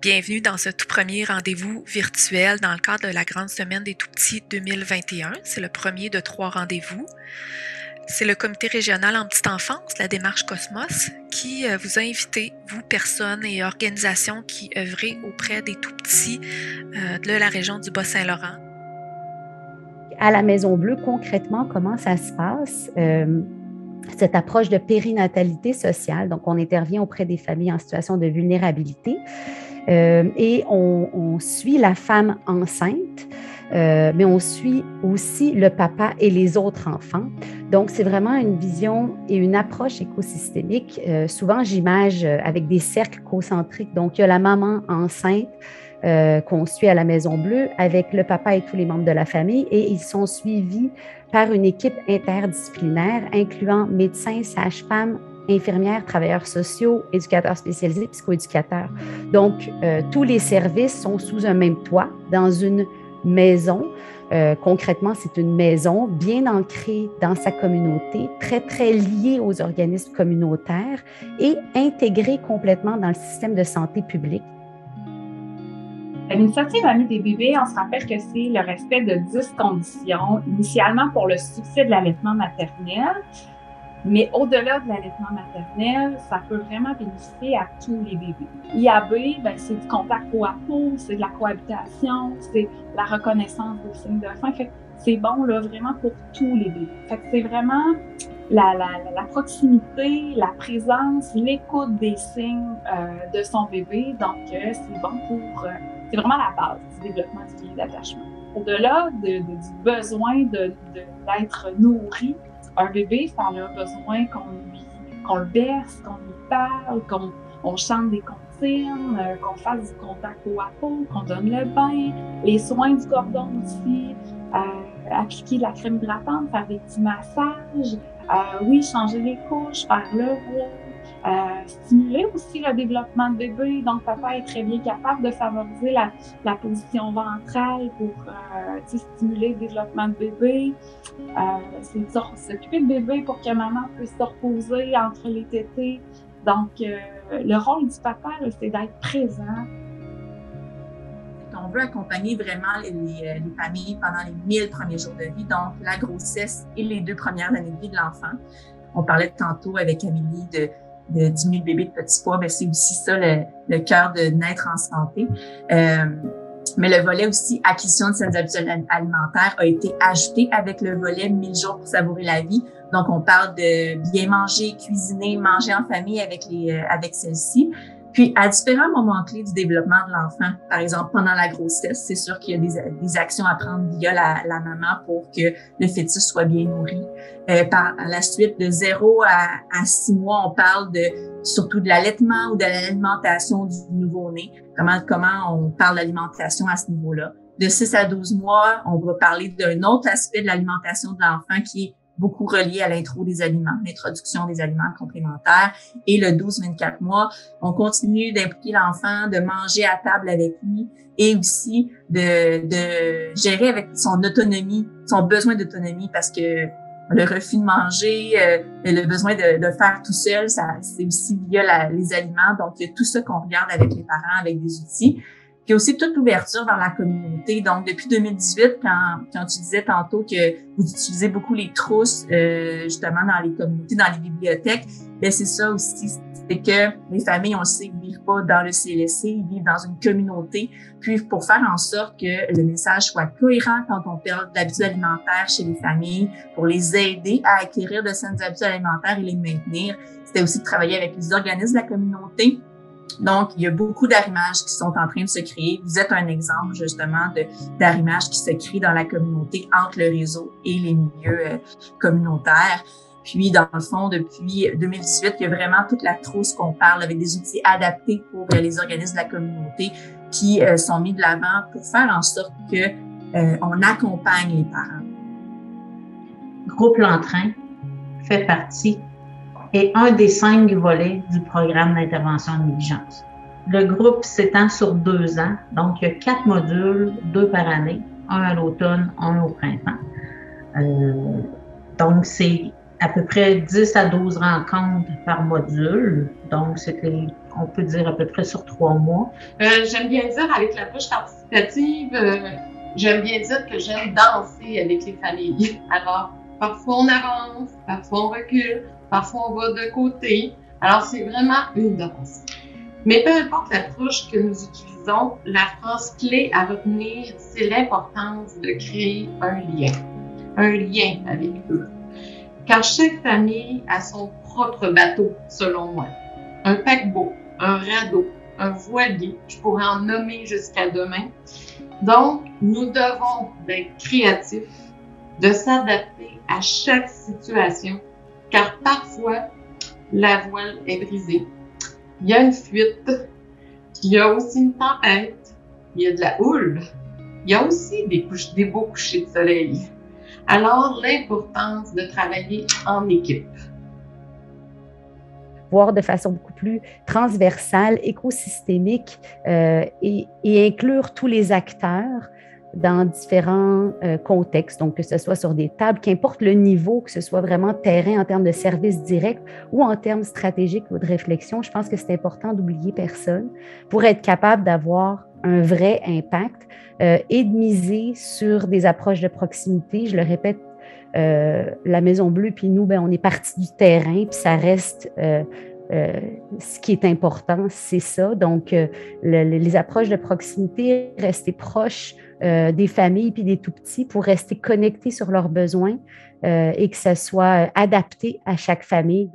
Bienvenue dans ce tout premier rendez-vous virtuel dans le cadre de la Grande Semaine des Tout-Petits 2021. C'est le premier de 3 rendez-vous. C'est le comité régional en petite enfance, la démarche Cosmos, qui vous a invité, vous, personnes et organisations qui œuvrez auprès des Tout-Petits de la région du Bas-Saint-Laurent. À la Maison Bleue, concrètement, comment ça se passe? Cette approche de périnatalité sociale. Donc, on intervient auprès des familles en situation de vulnérabilité et on suit la femme enceinte, mais on suit aussi le papa et les autres enfants. Donc, c'est vraiment une vision et une approche écosystémique. Souvent, j'image avec des cercles concentriques. Donc, il y a la maman enceinte qu'on suit à la Maison Bleue avec le papa et tous les membres de la famille et ils sont suivis par une équipe interdisciplinaire incluant médecins, sages-femmes, infirmières, travailleurs sociaux, éducateurs spécialisés, psychoéducateurs. Donc, tous les services sont sous un même toit dans une maison. Concrètement, c'est une maison bien ancrée dans sa communauté, très, très liée aux organismes communautaires et intégrée complètement dans le système de santé publique. L'initiative Amis des bébés, on se rappelle que c'est le respect de 10 conditions, initialement pour le succès de l'allaitement maternel, mais au-delà de l'allaitement maternel, ça peut vraiment bénéficier à tous les bébés. IAB, c'est du contact peau à peau, c'est de la cohabitation, c'est la reconnaissance des signes de faim. Fait que c'est bon là, vraiment pour tous les bébés. Fait que c'est vraiment la proximité, la présence, l'écoute des signes de son bébé. Donc, c'est bon pour... c'est vraiment la base du développement du lien d'attachement. Au-delà du besoin d'être nourri, un bébé, ça a besoin qu'on le berce, qu'on lui parle, qu'on chante des comptines, qu'on fasse du contact peau à peau, qu'on donne le bain, les soins du cordon aussi, appliquer de la crème hydratante, faire des petits massages, changer les couches, faire le veau, stimuler aussi le développement de bébé. Donc, papa est très bien capable de favoriser la position ventrale pour stimuler le développement de bébé. C'est s'occuper de bébé pour que maman puisse se reposer entre les tétées. Donc, le rôle du papa, là, c'est d'être présent. On veut accompagner vraiment les familles pendant les 1000 premiers jours de vie, donc la grossesse et les 2 premières années de vie de l'enfant. On parlait tantôt avec Amélie de diminuer le bébé de petit poids, c'est aussi ça le cœur de naître en santé. Mais le volet aussi acquisition de saines habitudes alimentaires a été ajouté avec le volet 1000 jours pour savourer la vie. Donc, on parle de bien manger, cuisiner, manger en famille avec celle-ci. Puis, à différents moments clés du développement de l'enfant, par exemple, pendant la grossesse, c'est sûr qu'il y a des actions à prendre via la maman pour que le fœtus soit bien nourri. Par la suite, de 0 à 6 mois, on parle surtout de l'allaitement ou de l'alimentation du nouveau-né. Comment on parle d'alimentation à ce niveau-là. De 6 à 12 mois, on va parler d'un autre aspect de l'alimentation de l'enfant qui est beaucoup relié à l'intro des aliments, l'introduction des aliments complémentaires. Et le 12-24 mois, on continue d'impliquer l'enfant, de manger à table avec lui et aussi de gérer avec son autonomie, son besoin d'autonomie parce que le refus de manger, le besoin de faire tout seul, c'est aussi via les aliments. Donc, il y a tout ça qu'on regarde avec les parents, avec des outils. Puis aussi toute l'ouverture vers la communauté. Donc, depuis 2018, quand tu disais tantôt que vous utilisez beaucoup les trousses, justement, dans les communautés, dans les bibliothèques, c'est ça aussi. C'est que les familles, on le sait, ils vivent pas dans le CLSC, ils vivent dans une communauté. Puis, pour faire en sorte que le message soit cohérent quand on parle d'habitudes alimentaires chez les familles, pour les aider à acquérir de saines habitudes alimentaires et les maintenir, c'était aussi de travailler avec les organismes de la communauté. Donc, il y a beaucoup d'arrimages qui sont en train de se créer. Vous êtes un exemple, justement, d'arrimages qui se créent dans la communauté entre le réseau et les milieux communautaires. Puis, dans le fond, depuis 2018, il y a vraiment toute la trousse qu'on parle avec des outils adaptés pour les organismes de la communauté qui sont mis de l'avant pour faire en sorte que on accompagne les parents. Groupe L'Entrain fait partie et un des 5 volets du programme d'intervention en négligence. Le groupe s'étend sur 2 ans, donc il y a 4 modules, 2 par année, un à l'automne, un au printemps. Donc, c'est à peu près 10 à 12 rencontres par module. Donc, c'est les on peut dire à peu près sur 3 mois. J'aime bien dire, avec l'approche participative, j'aime bien dire que j'aime danser avec les familles. Alors, parfois on avance, parfois on recule, parfois on va de côté. Alors, c'est vraiment une danse. Mais peu importe l'approche que nous utilisons, la phrase clé à retenir, c'est l'importance de créer un lien avec eux. Car chaque famille a son propre bateau, selon moi. Un paquebot, un radeau, un voilier, je pourrais en nommer jusqu'à demain. Donc, nous devons être créatifs, de s'adapter à chaque situation, car parfois, la voile est brisée. Il y a une fuite, il y a aussi une tempête, il y a de la houle, il y a aussi des beaux couchers de soleil. Alors, l'importance de travailler en équipe. Voir de façon beaucoup plus transversale, écosystémique et inclure tous les acteurs dans différents contextes, donc que ce soit sur des tables, qu'importe le niveau, que ce soit vraiment terrain en termes de services directs ou en termes stratégiques ou de réflexion, je pense que c'est important d'oublier personne pour être capable d'avoir un vrai impact et de miser sur des approches de proximité. Je le répète, la Maison Bleue, puis nous, on est parti du terrain, puis ça reste ce qui est important, c'est ça. Donc, les approches de proximité, rester proche des familles puis des tout-petits pour rester connectés sur leurs besoins et que ça soit adapté à chaque famille.